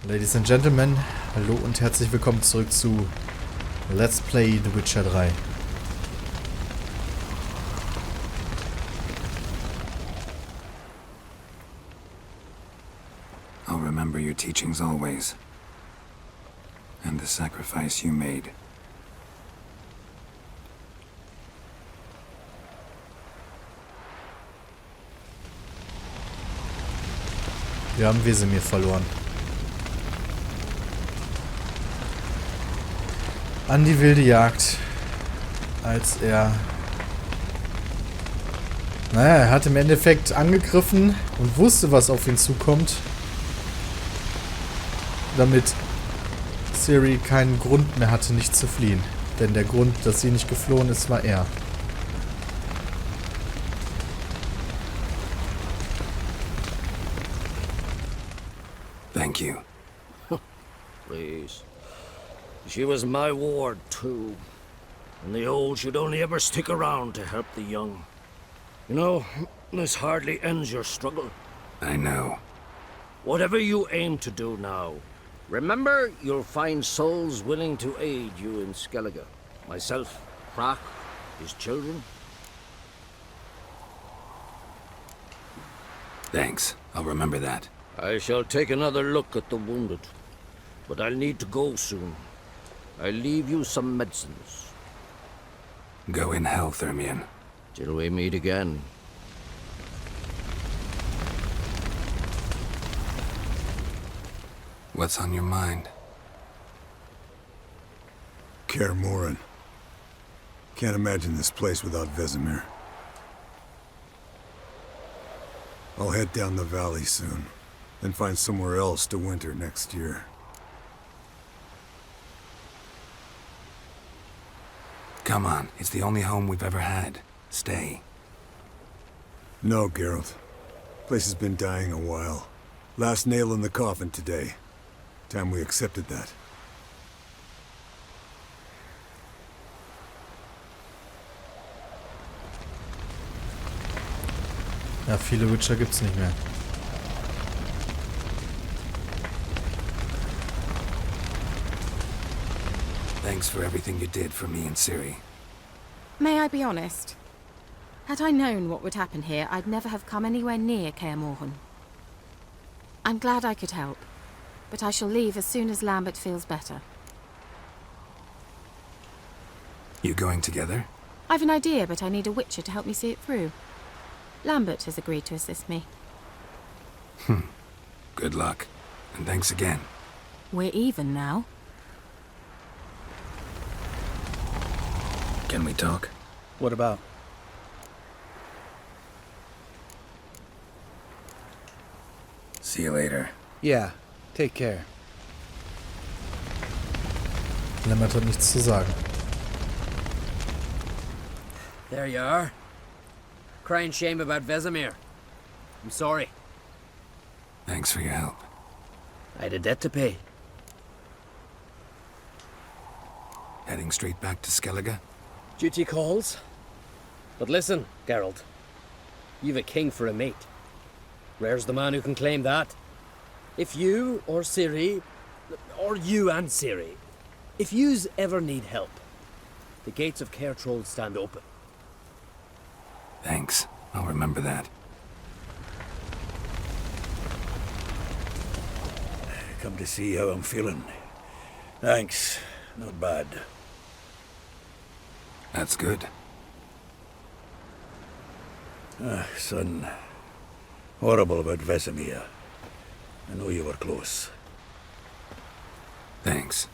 Ladies and Gentlemen, hallo und herzlich willkommen zurück zu Let's Play The Witcher 3. I'll remember your teachings always, and the sacrifice you made. Wir haben Wesemir verloren. An die wilde Jagd, als er hat im Endeffekt angegriffen und wusste, was auf ihn zukommt, damit Ciri keinen Grund mehr hatte, nicht zu fliehen. Denn der Grund, dass sie nicht geflohen ist, war er. Thank you. Please. She was my ward, too. And the old should only ever stick around to help the young. You know, this hardly ends your struggle. I know. Whatever you aim to do now, remember you'll find souls willing to aid you in Skellige. Myself, Rache, his children. Thanks. I'll remember that. I shall take another look at the wounded. But I'll need to go soon. I'll leave you some medicines. Go in hell, Thermian. Till we meet again. What's on your mind? Kaer Morhen. Can't imagine this place without Vesemir. I'll head down the valley soon, then find somewhere else to winter next year. Come on, it's the only home we've ever had. Stay. No, Geralt. Place has been dying a while. Last nail in the coffin today. Time we accepted that. Ja, viele Witcher gibt's nicht mehr. Thanks for everything you did for me and Ciri. May I be honest? Had I known what would happen here, I'd never have come anywhere near Kaer Morhen. I'm glad I could help, but I shall leave as soon as Lambert feels better. You going together? I've an idea, but I need a witcher to help me see it through. Lambert has agreed to assist me. Good luck. And thanks again. We're even now. Can we talk? What about? See you later. Yeah, take care. Lambert hat nichts zu sagen. There you are. Crying shame about Vesemir. I'm sorry. Thanks for your help. I had a debt to pay. Heading straight back to Skellige? Duty calls. But listen, Geralt. You've a king for a mate. Rare's the man who can claim that. If you or Ciri, or you and Ciri, if yous ever need help, the gates of Caer Troll stand open. Thanks. I'll remember that. Come to see how I'm feeling. Thanks. Not bad. That's good. Son. Horrible about Vesemir. I know you were close. Thanks.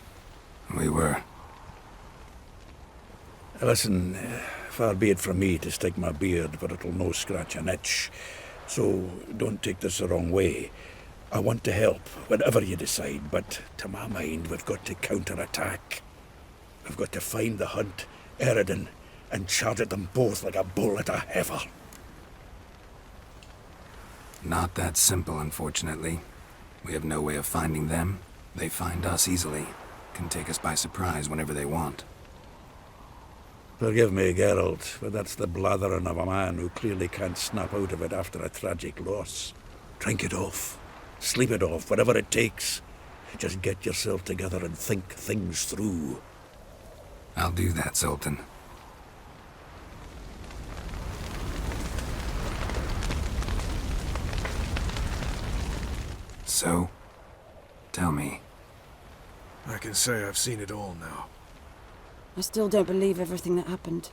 We were. Listen, far be it from me to stick my beard, but it'll no scratch an itch. So don't take this the wrong way. I want to help, whatever you decide, but to my mind, we've got to counter-attack. We've got to find the hunt, Eredin, and charge at them both like a bull at a heifer. Not that simple, unfortunately. We have no way of finding them. They find us easily. Can take us by surprise whenever they want. Forgive me, Geralt, but that's the blathering of a man who clearly can't snap out of it after a tragic loss. Drink it off. Sleep it off, whatever it takes. Just get yourself together and think things through. I'll do that, Sultan. So, tell me. I can say I've seen it all now. I still don't believe everything that happened.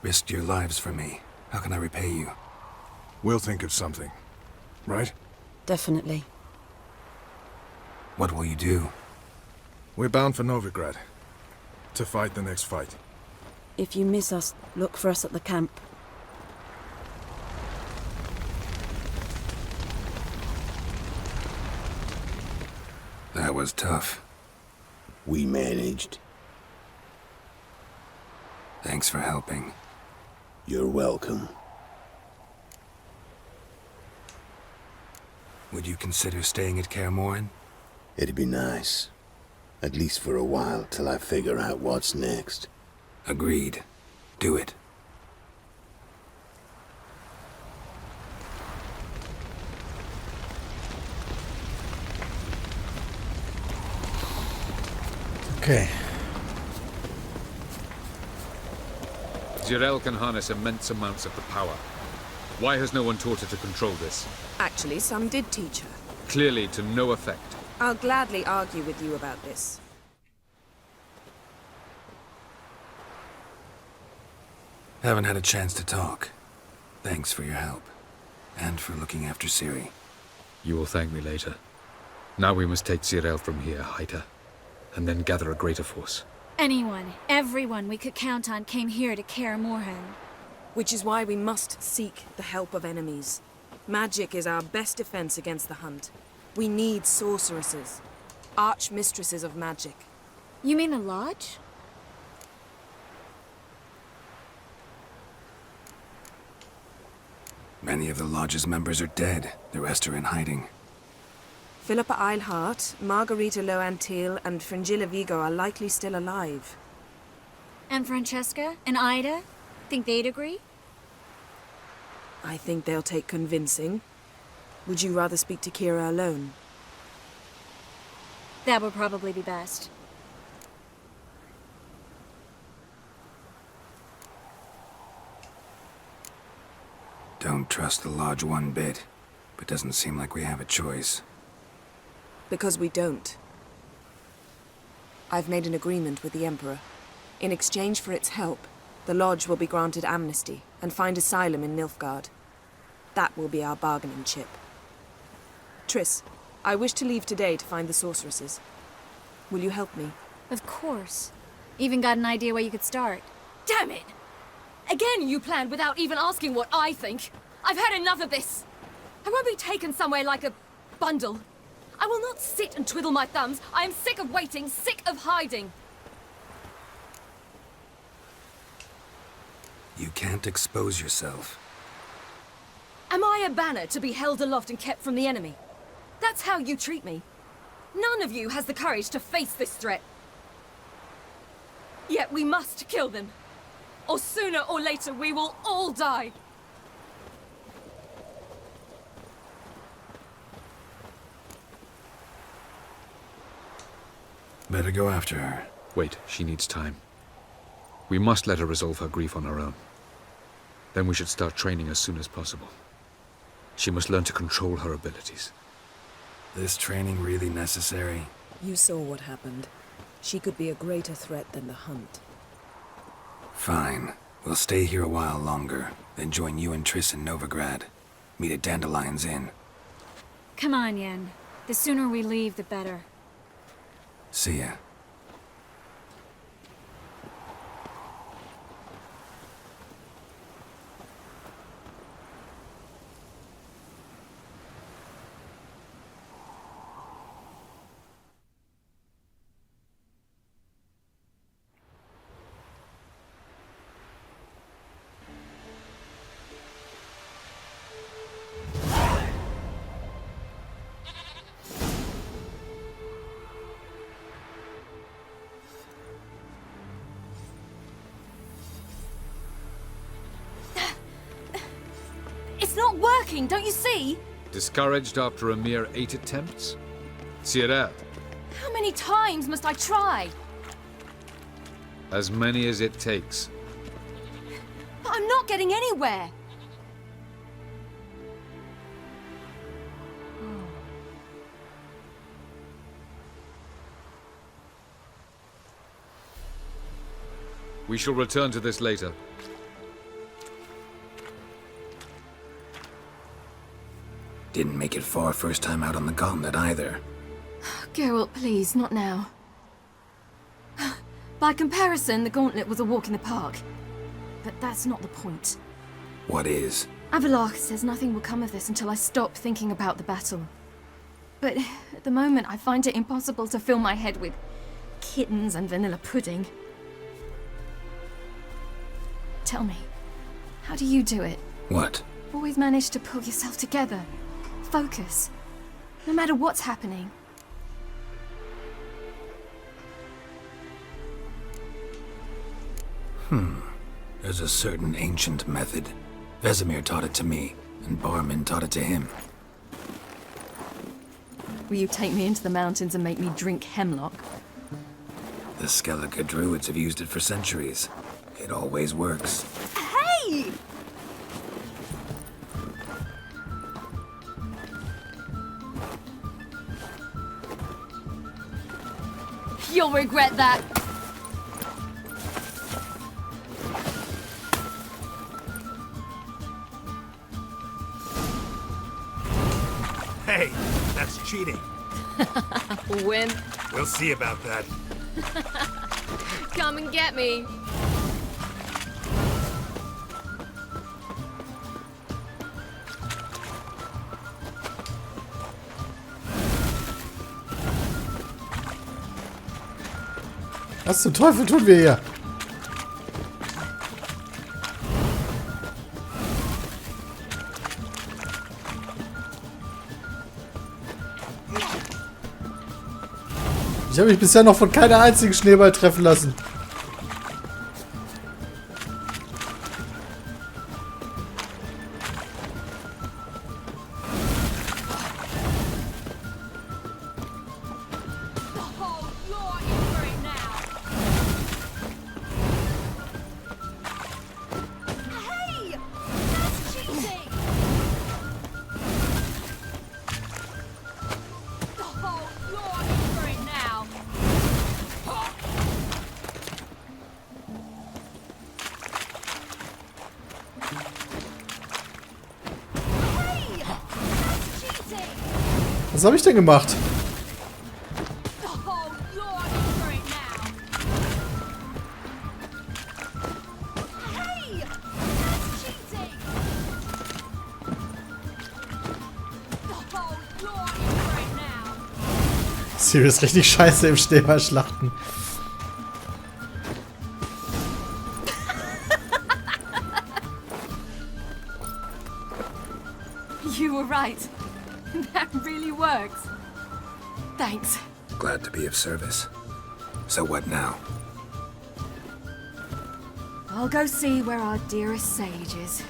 Risked your lives for me. How can I repay you? We'll think of something. Right? Definitely. What will you do? We're bound for Novigrad. To fight the next fight. If you miss us, look for us at the camp. That was tough. We managed. Thanks for helping. You're welcome. Would you consider staying at Kaer Morhen? It'd be nice. At least for a while, till I figure out what's next. Agreed. Do it. Okay. Jirel can harness immense amounts of the power. Why has no one taught her to control this? Actually, some did teach her. Clearly to no effect. I'll gladly argue with you about this. Haven't had a chance to talk. Thanks for your help. And for looking after Ciri. You will thank me later. Now we must take Jirel from here, hide her, and then gather a greater force. Anyone, everyone we could count on came here to Kaer Morhen. Which is why we must seek the help of enemies. Magic is our best defense against the hunt. We need sorceresses. Archmistresses of magic. You mean the Lodge? Many of the Lodge's members are dead. The rest are in hiding. Philippa Eilhart, Margarita Loantil, and Fringilla Vigo are likely still alive. And Francesca and Ida? Think they'd agree? I think they'll take convincing. Would you rather speak to Kira alone? That would probably be best. Don't trust the Lodge one bit, but doesn't seem like we have a choice. Because we don't. I've made an agreement with the Emperor. In exchange for its help, the Lodge will be granted amnesty and find asylum in Nilfgaard. That will be our bargaining chip. Triss, I wish to leave today to find the sorceresses. Will you help me? Of course. Even got an idea where you could start. Damn it! Again you planned without even asking what I think. I've had enough of this. I won't be taken somewhere like a bundle. I will not sit and twiddle my thumbs. I am sick of waiting, sick of hiding. You can't expose yourself. Am I a banner to be held aloft and kept from the enemy? That's how you treat me. None of you has the courage to face this threat. Yet we must kill them. Or sooner or later we will all die. Better go after her. Wait, she needs time. We must let her resolve her grief on her own. Then we should start training as soon as possible. She must learn to control her abilities. This training really necessary? You saw what happened. She could be a greater threat than the hunt. Fine. We'll stay here a while longer, then join you and Triss in Novigrad. Meet at Dandelion's Inn. Come on, Yen. The sooner we leave, the better. See ya. It's not working, don't you see? Discouraged after a mere 8 attempts? Sierra, How many times must I try? as many as it takes. But I'm not getting anywhere. We shall return to this later. Didn't make it far first time out on the gauntlet either. Geralt, please, not now. By comparison, the gauntlet was a walk in the park. But that's not the point. What is? Avallac'h says nothing will come of this until I stop thinking about the battle. But at the moment, I find it impossible to fill my head with kittens and vanilla pudding. Tell me, how do you do it? What? Always manage to pull yourself together. Focus. No matter what's happening. There's a certain ancient method. Vesemir taught it to me, and Barman taught it to him. Will you take me into the mountains and make me drink hemlock? The Skellige druids have used it for centuries. It always works. Hey! You'll regret that. Hey, that's cheating. Wimp. We'll see about that. Come and get me. Was zum Teufel tun wir hier? Ich habe mich bisher noch von keiner einzigen Schneeball treffen lassen. Was habe ich denn gemacht? Serious, richtig scheiße im Schneeballschlachten. You were right. That really works. Thanks. Glad to be of service. So what now? I'll go see where our dearest sage is.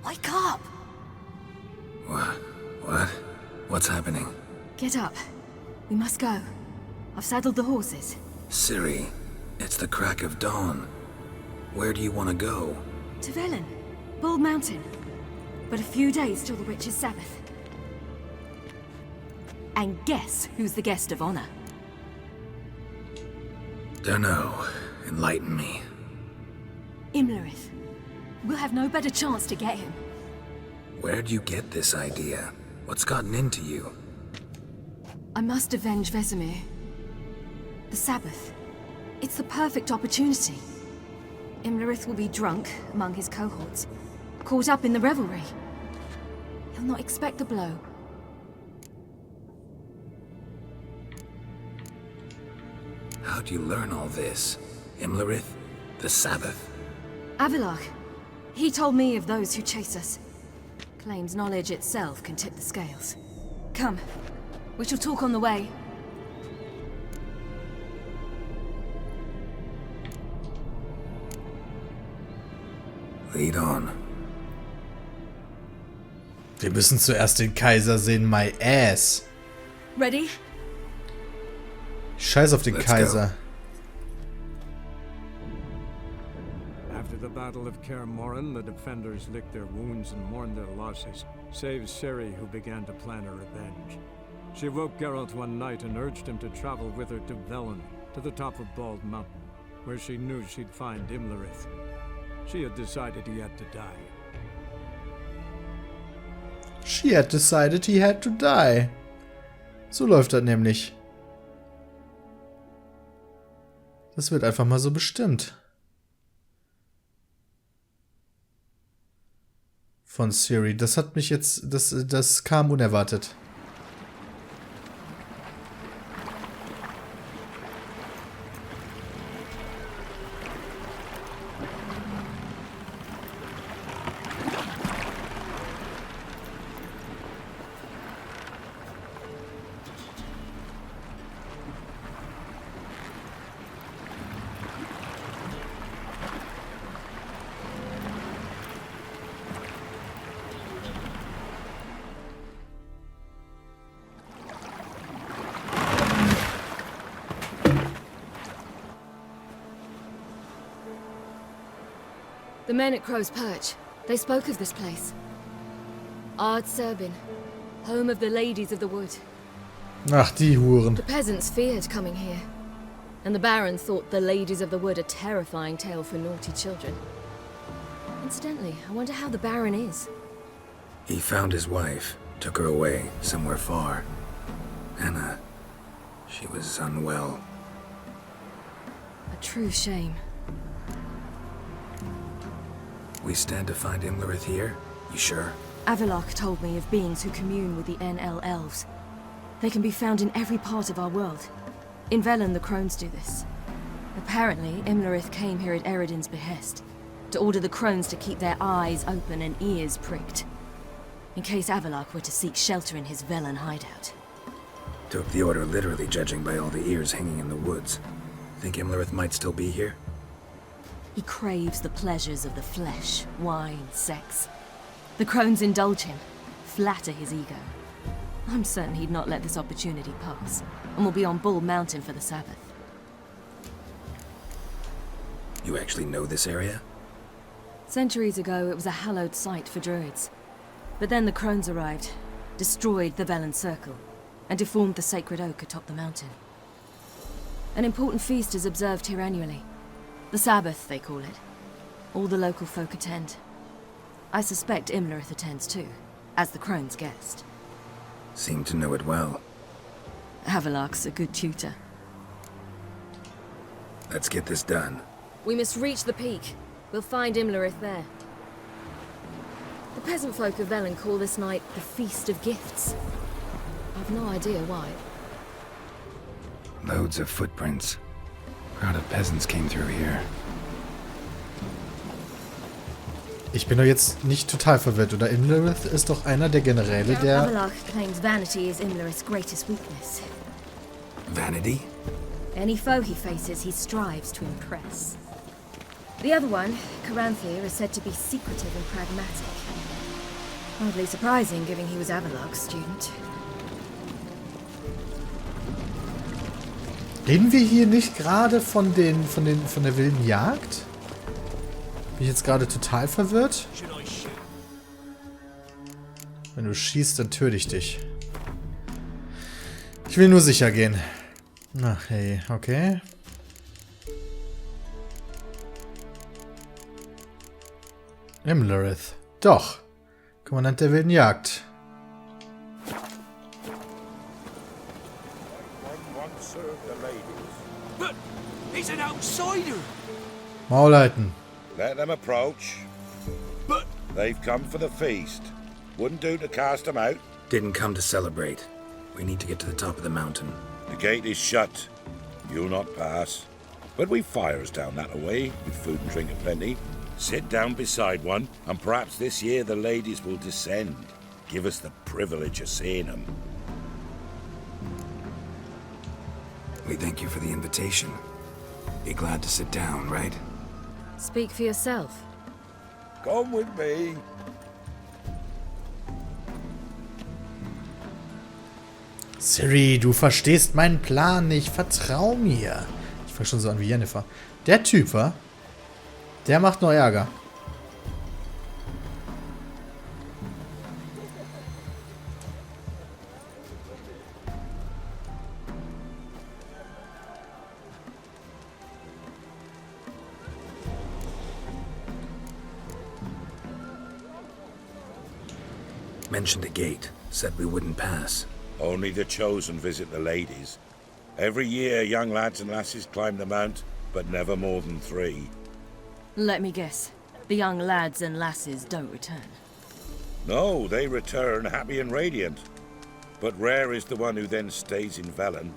Wake up! What? What's happening? Get up. We must go. I've saddled the horses. Ciri, it's the crack of dawn. Where do you want to go? To Velen, Bald Mountain. But a few days till the Witch's Sabbath. And guess who's the guest of honor? Dunno. Enlighten me. Imlerith. We'll have no better chance to get him. Where'd you get this idea? What's gotten into you? I must avenge Vesemir. The Sabbath. It's the perfect opportunity. Imlerith will be drunk among his cohorts, caught up in the revelry. He'll not expect the blow. How'd you learn all this? Imlerith? The Sabbath? Avilach. He told me of those who chase us. Claims knowledge itself can tip the scales. Come. We shall talk on the way. Lead on. Wir müssen zuerst den Kaiser sehen, my ass. Ready? Scheiß auf den Kaiser. After the Battle of Kaer Morhen, the defenders licked their wounds and mourned their losses, save Ciri, who began to plan her revenge. She woke Geralt one night and urged him to travel with her to Velen, to the top of Bald Mountain, where she knew she'd find Imlerith. She had decided he had to die. She had decided he had to die. So läuft das nämlich. Das wird einfach mal so bestimmt. Von Ciri. Das hat mich jetzt... Das kam unerwartet. The men at Crow's Perch, they spoke of this place. Ard Serbin, home of the ladies of the wood. Ach, die Huren. The peasants feared coming here, and the Baron thought the ladies of the wood a terrifying tale for naughty children. Incidentally, I wonder how the Baron is. He found his wife, took her away, somewhere far. Anna, she was unwell. A true shame. We stand to find Imlerith here? You sure? Avilach told me of beings who commune with the NL elves. They can be found in every part of our world. In Velen, the crones do this. Apparently, Imlerith came here at Eredin's behest, to order the crones to keep their eyes open and ears pricked, in case Avilach were to seek shelter in his Velen hideout. Took the order literally, judging by all the ears hanging in the woods. Think Imlerith might still be here? He craves the pleasures of the flesh, wine, sex. The crones indulge him, flatter his ego. I'm certain he'd not let this opportunity pass, and will be on Bull Mountain for the Sabbath. You actually know this area? Centuries ago, it was a hallowed site for druids. But then the crones arrived, destroyed the Velen Circle, and deformed the sacred oak atop the mountain. An important feast is observed here annually. The Sabbath, they call it. All the local folk attend. I suspect Imlerith attends too, as the crone's guest. Seem to know it well. Avilach's a good tutor. Let's get this done. We must reach the peak. We'll find Imlerith there. The peasant folk of Velen call this night the Feast of Gifts. I've no idea why. Loads of footprints. Crowd of peasants came through here. Ich bin doch jetzt nicht total verwirrt, oder? Imlerith ist doch einer der Generäle, der... Avilach claims vanity is Imlerith's greatest weakness. Vanity? Any foe he faces, he strives to impress. The other one, Caranthir, is said to be secretive and pragmatic. Hardly surprising, given he was Avilach's student. Reden wir hier nicht gerade von der wilden Jagd? Bin ich jetzt gerade total verwirrt? Wenn du schießt, dann töte ich dich. Ich will nur sicher gehen. Ach hey, okay. Imlerith. Doch. Kommandant der wilden Jagd. But he's an outsider. Maul halten. Let them approach. But they've come for the feast. Wouldn't do to cast them out. Didn't come to celebrate. We need to get to the top of the mountain. The gate is shut. You'll not pass. But we've fires down that away, with food and drink aplenty. Sit down beside one, and perhaps this year the ladies will descend. Give us the privilege of seeing them. We thank you for the invitation. Be glad to sit down, right? Speak for yourself. Come with me. Siri, du verstehst meinen Plan nicht. Vertrau mir. Ich fange schon so an wie Jennifer. Der Typ, wa? Der macht nur Ärger. Mentioned a gate. Said we wouldn't pass. Only the chosen visit the ladies. Every year, young lads and lasses climb the mount, but never more than 3. Let me guess. The young lads and lasses don't return. No, they return happy and radiant. But rare is the one who then stays in Velen.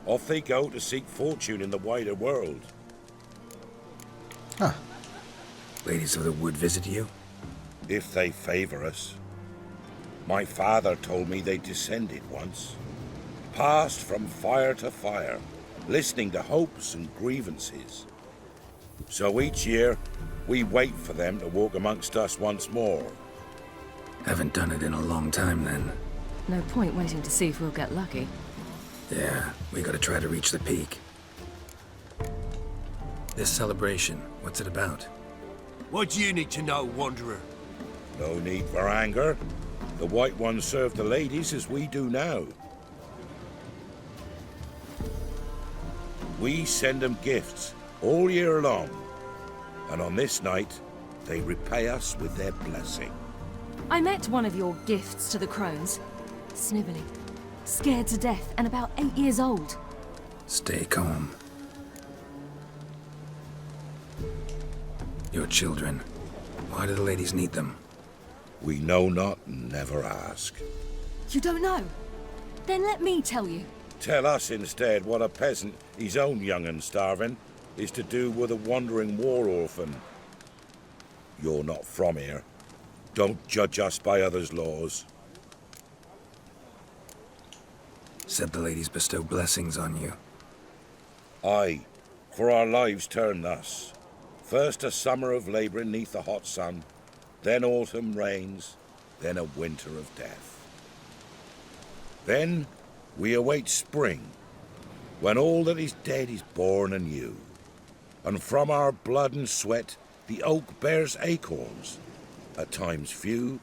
Off they go to seek fortune in the wider world. Huh. Ladies of the wood visit you? If they favor us. My father told me they descended once. Passed from fire to fire, listening to hopes and grievances. So each year, we wait for them to walk amongst us once more. Haven't done it in a long time, then. No point waiting to see if we'll get lucky. Yeah, we gotta try to reach the peak. This celebration, what's it about? What do you need to know, Wanderer? No need for anger. The White Ones serve the ladies as we do now. We send them gifts all year long. And on this night, they repay us with their blessing. I met one of your gifts to the crones. Snivelling. Scared to death and about 8 years old. Stay calm. Your children. Why do the ladies need them? We know not and never ask. You don't know? Then let me tell you. Tell us instead what a peasant, his own young and starving, is to do with a wandering war orphan. You're not from here. Don't judge us by others' laws. Said the ladies bestow blessings on you. Aye, for our lives turn thus. First a summer of labouring neath the hot sun, then autumn rains, then a winter of death. Then we await spring, when all that is dead is born anew. And from our blood and sweat the oak bears acorns, at times few,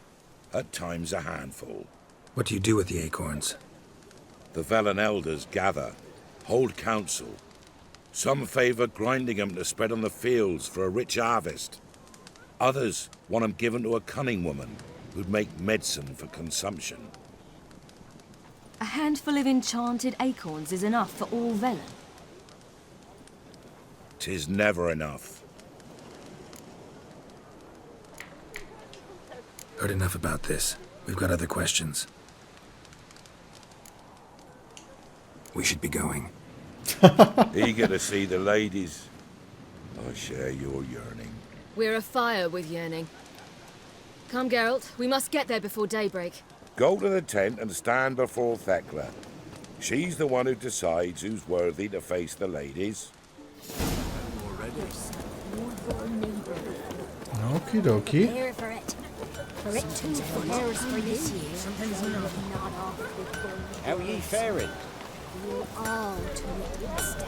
at times a handful. What do you do with the acorns? The Velen elders gather, hold council. Some favour grinding them to spread on the fields for a rich harvest. Others want them given to a cunning woman who'd make medicine for consumption. A handful of enchanted acorns is enough for all Velen. 'Tis never enough. Heard enough about this. We've got other questions. We should be going. Eager to see the ladies. I share your yearning. We're afire with yearning. Come, Geralt. We must get there before daybreak. Go to the tent and stand before Thekla. She's the one who decides who's worthy to face the ladies. Okie dokie. Here for it. For it to fares for this year. How are ye faring? We'll all to it instead.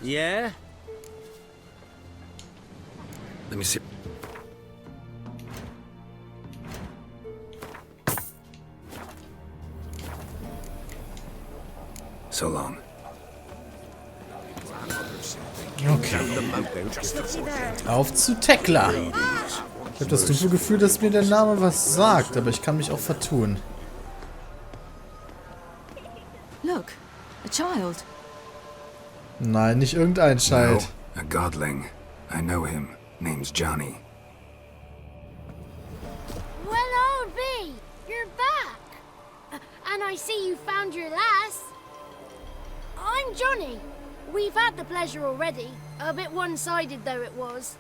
Yeah? Let me see. So long. Okay. Auf zu Tekla. Ich habe das dumme Gefühl, dass mir der Name was sagt, aber ich kann mich auch vertun. Look, a child. Nein, nicht irgendein Child. No, a godling. I know him. Name's Johnny. Well, old B, you're back. And I see you found your lass. I'm Johnny. We've had the pleasure already, a bit one-sided though it was.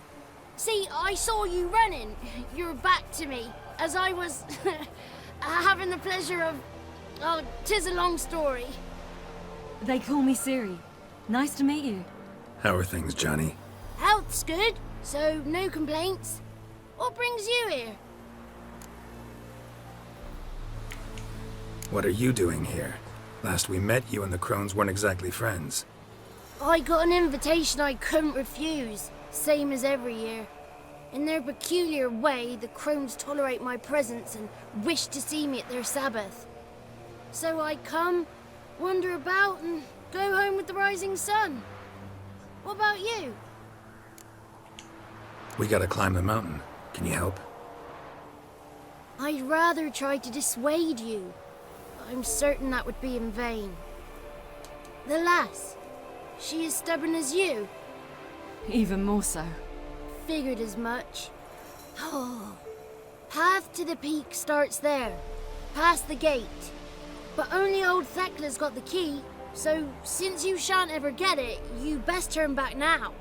See, I saw you running, your back to me, as I was having the pleasure of... Oh, 'tis a long story. They call me Siri. Nice to meet you. How are things, Johnny? Health's good, so no complaints. What brings you here? What are you doing here? Last we met, you and the crones weren't exactly friends. I got an invitation I couldn't refuse, same as every year. In their peculiar way, the crones tolerate my presence and wish to see me at their Sabbath. So I come, wander about, and go home with the rising sun. What about you? We gotta climb the mountain. Can you help? I'd rather try to dissuade you. I'm certain that would be in vain. The lass, she as stubborn as you? Even more so. Figured as much. Oh, path to the peak starts there, past the gate. But only old Thekla's got the key, so since you shan't ever get it, you best turn back now.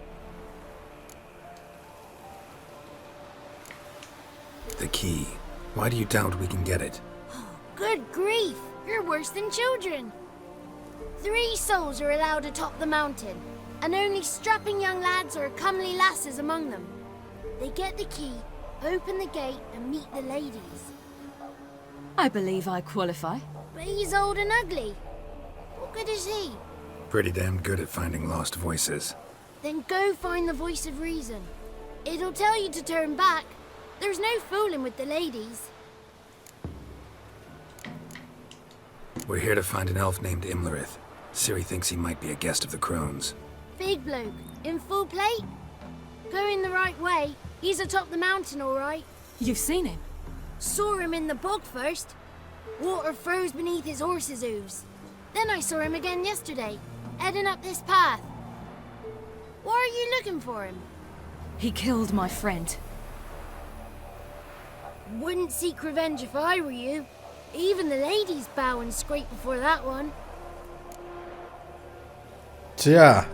The key. Why do you doubt we can get it? Good grief, you're worse than children. 3 souls are allowed atop the mountain, and only strapping young lads or comely lasses among them. They get the key, open the gate, and meet the ladies. I believe I qualify. But he's old and ugly. What good is he? Pretty damn good at finding lost voices. Then go find the voice of reason. It'll tell you to turn back. There's no fooling with the ladies. We're here to find an elf named Imlerith. Ciri thinks he might be a guest of the crones. Big bloke, in full plate? Going the right way. He's atop the mountain, all right. You've seen him? Saw him in the bog first. Water froze beneath his horse's hooves. Then I saw him again yesterday, heading up this path. Why are you looking for him? He killed my friend. Wouldn't seek revenge if I were you. Even the ladies bow and scrape before that one. Tja.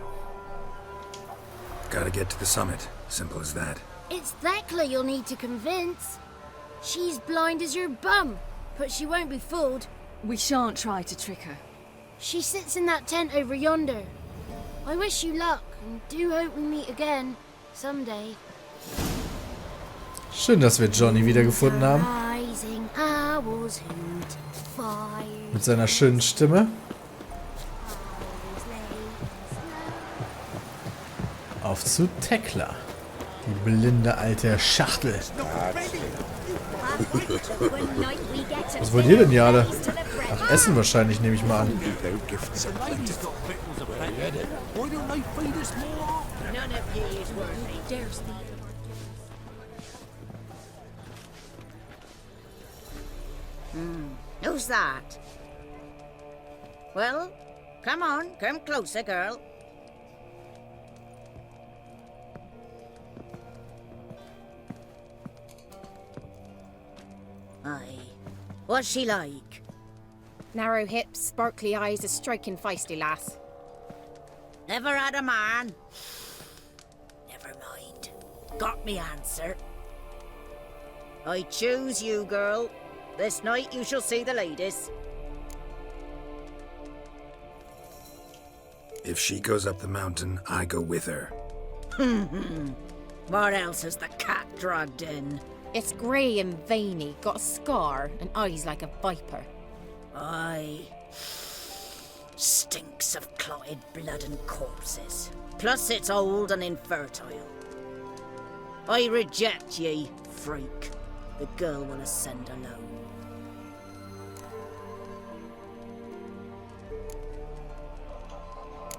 Gotta get to the summit. Simple as that. It's Thekla you'll need to convince. She's blind as your bum, but she won't be fooled. We shan't try to trick her. She sits in that tent over yonder. I wish you luck, and do hope we meet again, someday. Schön, dass wir Johnny wiedergefunden haben. Rising owls hoot, fire. Mit seiner schönen Stimme. Auf zu Thekla. Die blinde alte Schachtel. Was wollt ihr denn hier alle? Ach, Essen wahrscheinlich, nehme ich mal an. Who's that? Well, come on, come closer, girl. Aye. What's she like? Narrow hips, sparkly eyes, a striking feisty lass. Never had a man? Never mind. Got me answer. I choose you, girl. This night you shall see the ladies. If she goes up the mountain, I go with her. What else has the cat dragged in? It's grey and veiny, got a scar, and eyes like a viper. Aye. Stinks of clotted blood and corpses. Plus it's old and infertile. I reject ye, freak. The girl will ascend alone.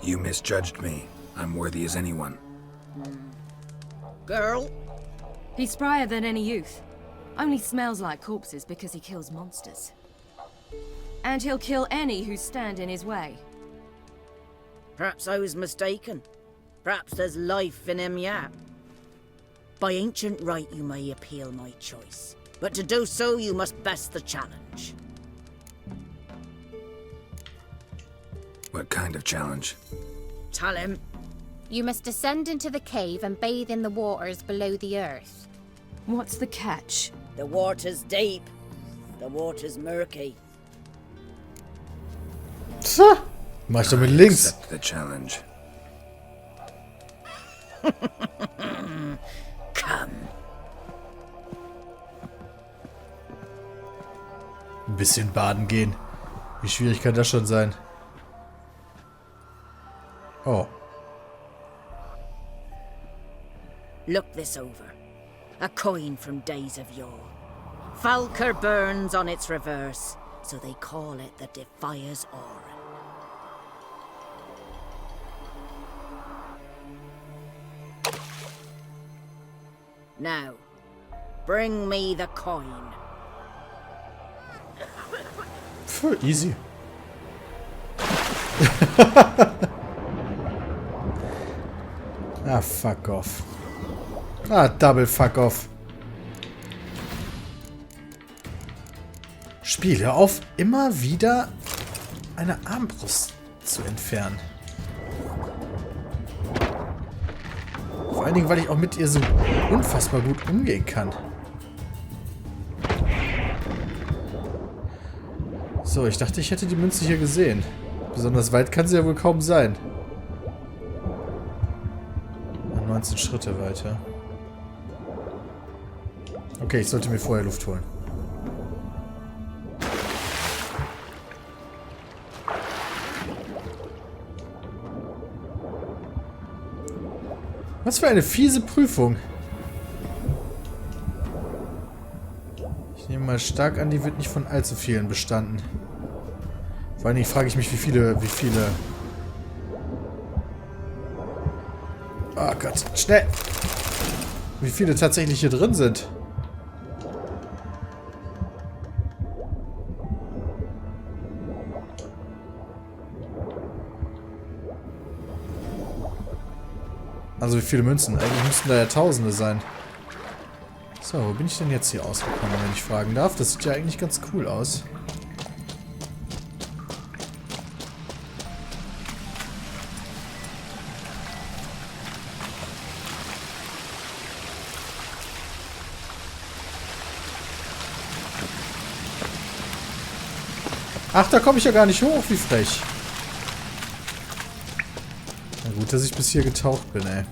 You misjudged me. I'm worthy as anyone. Girl? He's sprier than any youth. Only smells like corpses because he kills monsters. And he'll kill any who stand in his way. Perhaps I was mistaken. Perhaps there's life in him yet. By ancient right you may appeal my choice. But to do so you must best the challenge. What kind of challenge? tell him. You must descend into the cave and bathe in the waters below the earth. What's the catch? The water's deep. The water's murky. So, mach ich doch mit links. Accept the challenge. Come. Ein bisschen baden gehen. Wie schwierig kann das schon sein? Oh. Look this over. A coin from days of yore. Falker burns on its reverse, so they call it the Defier's Aura. Now, bring me the coin. Voll easy. Ah, fuck off. Ah, double fuck off. Spiel, hör auf, immer wieder eine Armbrust zu entfernen. Vor allen Dingen, weil ich auch mit ihr so unfassbar gut umgehen kann. So, ich dachte, ich hätte die Münze hier gesehen. Besonders weit kann sie ja wohl kaum sein. 19 Schritte weiter. Okay, ich sollte mir vorher Luft holen. Was für eine fiese Prüfung. Ich nehme mal stark an, die wird nicht von allzu vielen bestanden. Vor allen Dingen frage ich mich, wie viele... Oh Gott, schnell! Wie viele tatsächlich hier drin sind. Also wie viele Münzen? Eigentlich müssten da ja Tausende sein. So, wo bin ich denn jetzt hier ausgekommen, wenn ich fragen darf? Das sieht ja eigentlich ganz cool aus. Ach, da komme ich ja gar nicht hoch, wie frech. Na gut, dass ich bis hier getaucht bin, ey.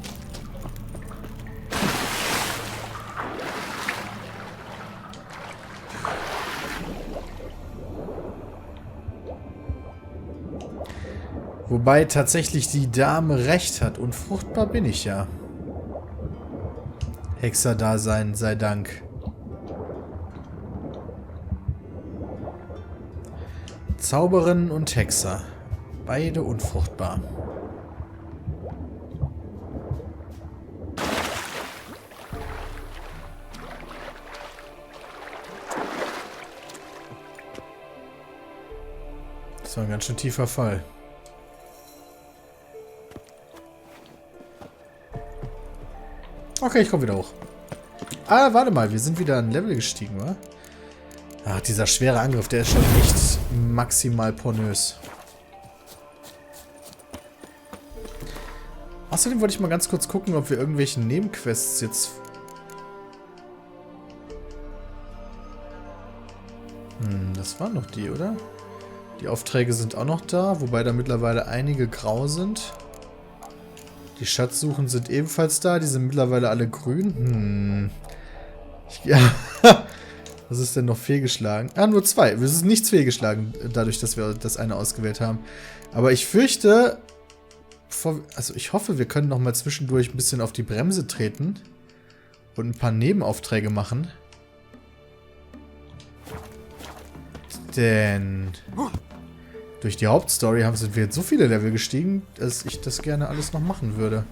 Wobei tatsächlich die Dame recht hat. Und fruchtbar bin ich ja. Hexerdasein sei Dank. Zauberin und Hexer. Beide unfruchtbar. Das war ein ganz schön tiefer Fall. Okay, ich komme wieder hoch. Ah, warte mal, wir sind wieder ein Level gestiegen, wa? Ach, dieser schwere Angriff, der ist schon echt maximal pornös. Außerdem wollte ich mal ganz kurz gucken, ob wir irgendwelche Nebenquests jetzt... das waren noch die, oder? Die Aufträge sind auch noch da, wobei da mittlerweile einige grau sind. Die Schatzsuchen sind ebenfalls da, die sind mittlerweile alle grün. Ja... Was ist denn noch fehlgeschlagen? Ah, nur 2. Es ist nichts fehlgeschlagen, dadurch, dass wir das eine ausgewählt haben. Aber ich fürchte... Also ich hoffe, wir können noch mal zwischendurch ein bisschen auf die Bremse treten. Und ein paar Nebenaufträge machen. Denn... Durch die Hauptstory sind wir jetzt so viele Level gestiegen, dass ich das gerne alles noch machen würde.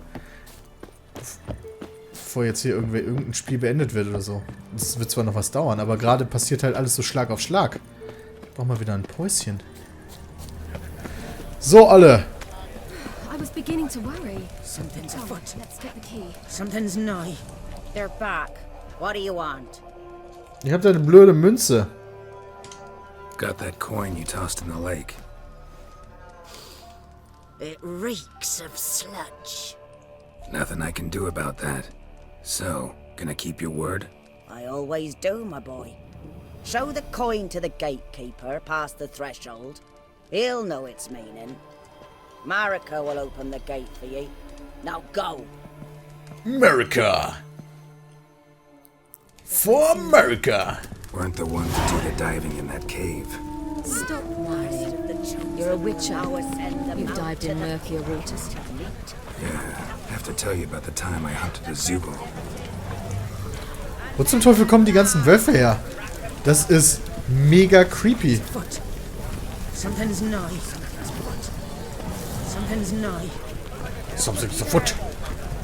Bevor jetzt hier irgendein Spiel beendet wird oder so. Das wird zwar noch was dauern, aber gerade passiert halt alles so Schlag auf Schlag. Ich brauch mal wieder ein Päuschen. So, alle. I was beginning to worry. Something's afoot. Let's get the key. Something's nigh. They're back. What do you want? Ich hab da eine blöde Münze. Got that coin you tossed in the lake. It reeks of sludge. Nothing I can do about that. So, gonna keep your word? I always do, my boy. Show the coin to the gatekeeper past the threshold. He'll know its meaning. Marika will open the gate for you. Now go. America! For America! Weren't the one to do the diving in that cave. Stop whining. You're a witcher. You've dived in murkier waters. Yeah, I have to tell you about the time I hunted a Zugel. Wo zum Teufel kommen die ganzen Wölfe her? Das ist mega creepy. Something's nigh. Something's nigh. Something's afoot.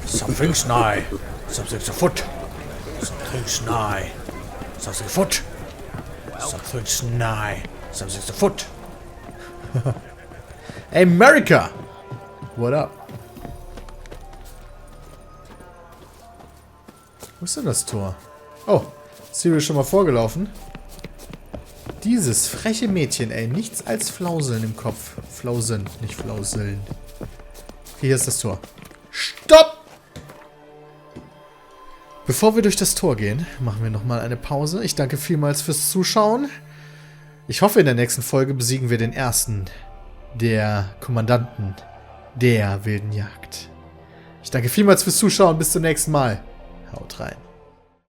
Something's nigh. Something's afoot. Something's nigh. Something's afoot. Something's nigh. Something's afoot. Hey, America! What up? Wo ist denn das Tor? Oh, Siri ist schon mal vorgelaufen. Dieses freche Mädchen, ey. Nichts als Flauseln im Kopf. Flausen, nicht Flauseln. Okay, hier ist das Tor. Stopp! Bevor wir durch das Tor gehen, machen wir nochmal eine Pause. Ich danke vielmals fürs Zuschauen. Ich hoffe, in der nächsten Folge besiegen wir den ersten der Kommandanten der wilden Jagd. Ich danke vielmals fürs Zuschauen. Bis zum nächsten Mal. Haut rein.